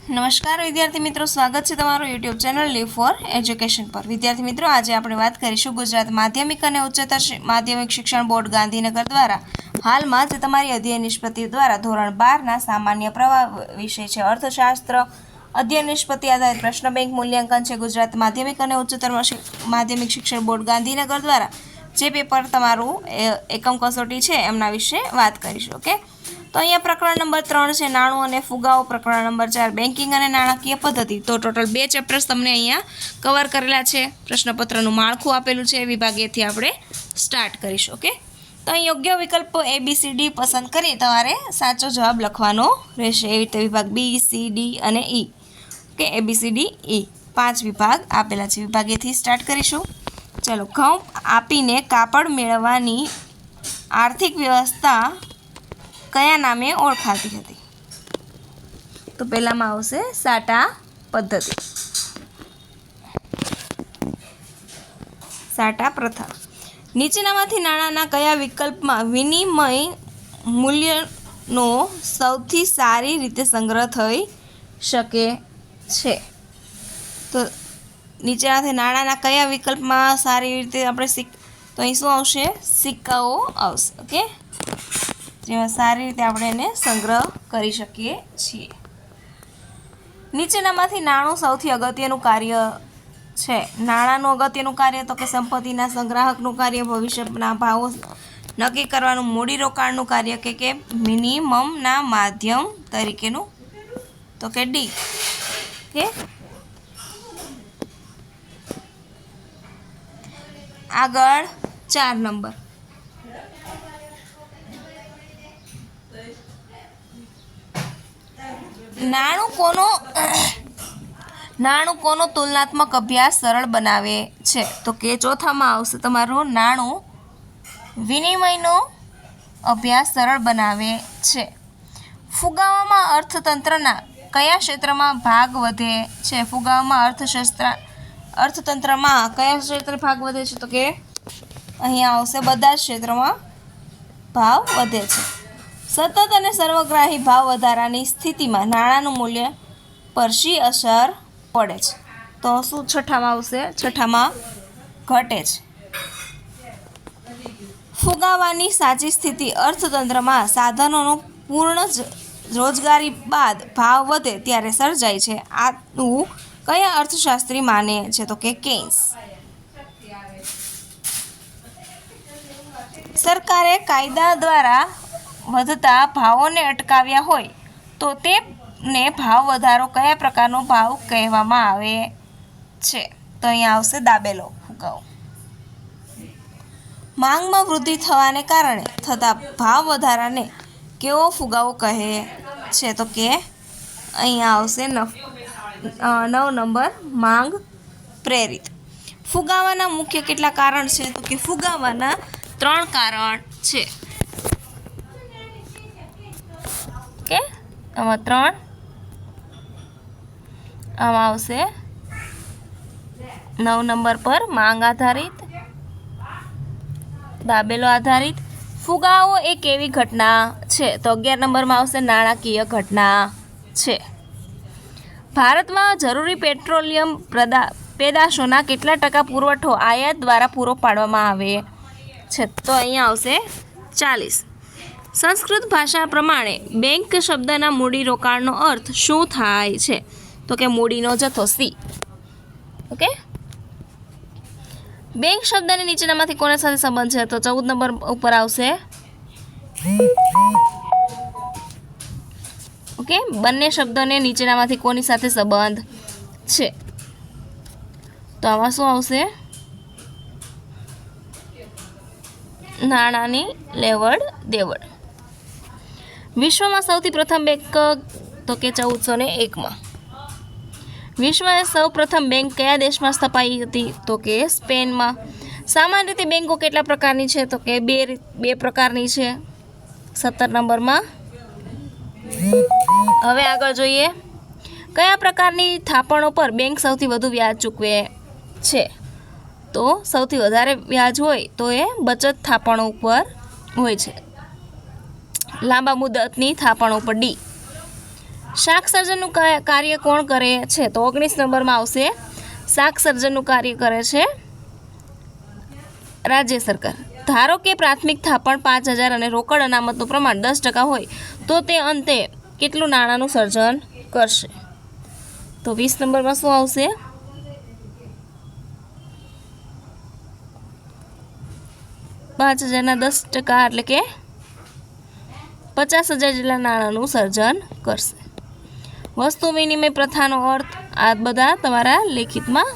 નમસ્કાર વિદ્યાર્થી મિત્રો, સ્વાગત છે તમારું YouTube channel live for education પર। વિદ્યાર્થી મિત્રો, આજે આપણે વાત કરીશું ગુજરાત માધ્યમિક અને ઉચ્ચતર માધ્યમિક શિક્ષણ બોર્ડ ગાંધીનગર દ્વારા હાલમાં જ તમારી અધ્યયન નિષ્પત્તિ દ્વારા ધોરણ 12ના સામાન્ય પ્રવાહ વિષય છે અર્થશાસ્ત્ર, અધ્યયન નિષ્પત્તિ આધારિત પ્રશ્ન બેંક મૂલ્યાંકન છે ગુજરાત માધ્યમિક અને ઉચ્ચતર માધ્યમિક શિક્ષણ બોર્ડ ગાંધીનગર દ્વારા જે પેપર તમારું એકમ કસોટી છે એમના વિશે વાત કરીશું। ઓકે, તો અહીંયા પ્રકરણ નંબર 3 છે નાણું અને ફુગાવો, પ્રકરણ નંબર 4 બેન્કિંગ અને નાણાકીય પદ્ધતિ। તો ટોટલ 2 ચેપ્ટર્સ તમને અહીંયા કવર કરેલા છે। પ્રશ્નપત્રનું માળખું આપેલું છે, વિભાગ A થી આપણે સ્ટાર્ટ કરીશું। ઓકે, તો અહીં યોગ્ય વિકલ્પ ABCD પસંદ કરી તમારે સાચો જવાબ લખવાનો રહેશે। એવી રીતે વિભાગ B, C, D અને E। ઓકે, ABCD E 5 વિભાગ આપેલા છે। વિભાગ A થી સ્ટાર્ટ કરીશું। ચલો, ઘઉં આપીને કાપડ મેળવવાની આર્થિક વ્યવસ્થા કયા નામે ઓળખાતી હતી? તો પહેલામાં આવશે સાટા પદ્ધતિ, સાટા પ્રથા। નીચેનામાંથી નાણાંના કયા વિકલ્પમાં વિનિમય મૂલ્યનો સૌથી સારી રીતે સંગ્રહ થઈ શકે છે? તો નીચેનાથી નાણાંના કયા વિકલ્પમાં સારી રીતે આપણે તો અહીં શું આવશે? સિક્કાઓ આવશે। ઓકે, જેમાં સારી રીતે આપણે એને સંગ્રહ કરી શકીએ છીએ। નીચેનામાંથી નાણું સૌથી અગત્યનું કાર્ય છે? નાણાંનું અગત્યનું કાર્ય તો કે સંપત્તિના સંગ્રાહકનું કાર્ય, ભવિષ્યના ભાવો નક્કી કરવાનું મૂડીરોકાણનું કાર્ય કે મિનિમમના માધ્યમ તરીકેનું, તો કે ડી। ઓકે, આગળ 4 નંબર, નાણું કોનો તુલનાત્મક અભ્યાસ સરળ બનાવે છે? તો કે ચોથામાં આવશે તમારું નાણું વિનિમયનો અભ્યાસ સરળ બનાવે છે। ફુગાવામાં અર્થતંત્રના કયા ક્ષેત્રમાં ભાગ વધે છે? ફુગાવામાં અર્થતંત્રમાં કયા ક્ષેત્રે ભાગ વધે છે? તો કે અહીંયા આવશે બધા જ ક્ષેત્રોમાં ભાવ વધે છે। સતત અને સર્વગ્રાહી ભાવ વધારાની સ્થિતિમાં નાણાંનું મૂલ્ય પર શી અસર પડે છે? તો શું છઠ્ઠામાં આવશે? છઠ્ઠામાં ઘટે છે। ફુગાવાની સાચી સ્થિતિ અર્થતંત્રમાં સાધનોનું પૂર્ણ રોજગારી બાદ ભાવ વધે ત્યારે સર્જાય છે। આનું કયા અર્થશાસ્ત્રી માને છે? તો કે કેન્સ। સરકારે કાયદા દ્વારા વધતા ભાવોને અટકાવ્યા હોય તો તેને ભાવ વધારો કયા પ્રકારનો ભાવ કહેવામાં આવે છે? તો અહીંયા આવશે દાબેલો ફુગાવો। માંગમાં વૃદ્ધિ થવાને કારણે થતા ભાવ વધારાને કેવો ફુગાવો કહે છે? તો કે અહીંયા આવશે 9 નંબર માંગ પ્રેરિત। ફુગાવાના મુખ્ય કેટલા કારણ છે? તો કે ફુગાવાના 3 કારણ છે। ઓકે, આમાં 3, આમાં આવશે 9 નંબર પર માંગ આધારિત, દાબેલો આધારિત। ફુગાવો એ કેવી ઘટના છે? તો 11 નંબરમાં આવશે નાણાકીય ઘટના છે। ભારતમાં જરૂરી પેટ્રોલિયમ પેદાશોના કેટલા ટકા પુરવઠો આયાત દ્વારા પૂરો પાડવામાં આવે છે? તો અહીંયા આવશે 40। સંસ્કૃત ભાષા પ્રમાણે બેંક શબ્દના મૂડીરોકાણનો અર્થ શું થાય છે? તો કે મૂડીનો જથ્થો, સી। ઓકે, બેંક શબ્દને નીચેનામાંથી કોના સાથે સંબંધ છે? તો 14 નંબર ઉપર આવશે। ઓકે, બંને શબ્દોને નીચેનામાંથી કોની સાથે સંબંધ છે? તો આમાં શું આવશે? નાણાંની લેવડ દેવડ। વિશ્વમાં સૌથી પ્રથમ બેંક તો કે 1401માં। વિશ્વમાં સૌ પ્રથમ બેંક કયા દેશમાં સ્થપાઈ હતી? તો કે સ્પેનમાં। સામાન્ય રીતે બેંકો કેટલા પ્રકારની છે? તો કે બે પ્રકારની છે 17 નંબરમાં। હવે આગળ જોઈએ, કયા પ્રકારની થાપણો પર બેંક સૌથી વધુ વ્યાજ ચૂકવે છે? તો સૌથી વધારે વ્યાજ હોય તો એ બચત થાપણો ઉપર હોય છે, લાંબા મુદતની થાપણો ઉપર ડી। શાક સર્જનનું કાર્ય કોણ કરે છે? તો 19 નંબરમાં આવશે શાક સર્જનનું કાર્ય કરે છે રાજ્ય સરકાર. ધારો કે પ્રાથમિક થાપણ 5,000 અને રોકડ અનામતનું પ્રમાણ 10% હોય તો તે અંતે કેટલું નાણાંનું સર્જન કરશે? તો 20 નંબરમાં શું આવશે? 5,000ના 10% એટલે કે 50,000 જેટલા નાણાંનું સર્જન કરશે. વસ્તુ વિનિમય પ્રથાનો અર્થ આ બધા તમારા લેખિતમાં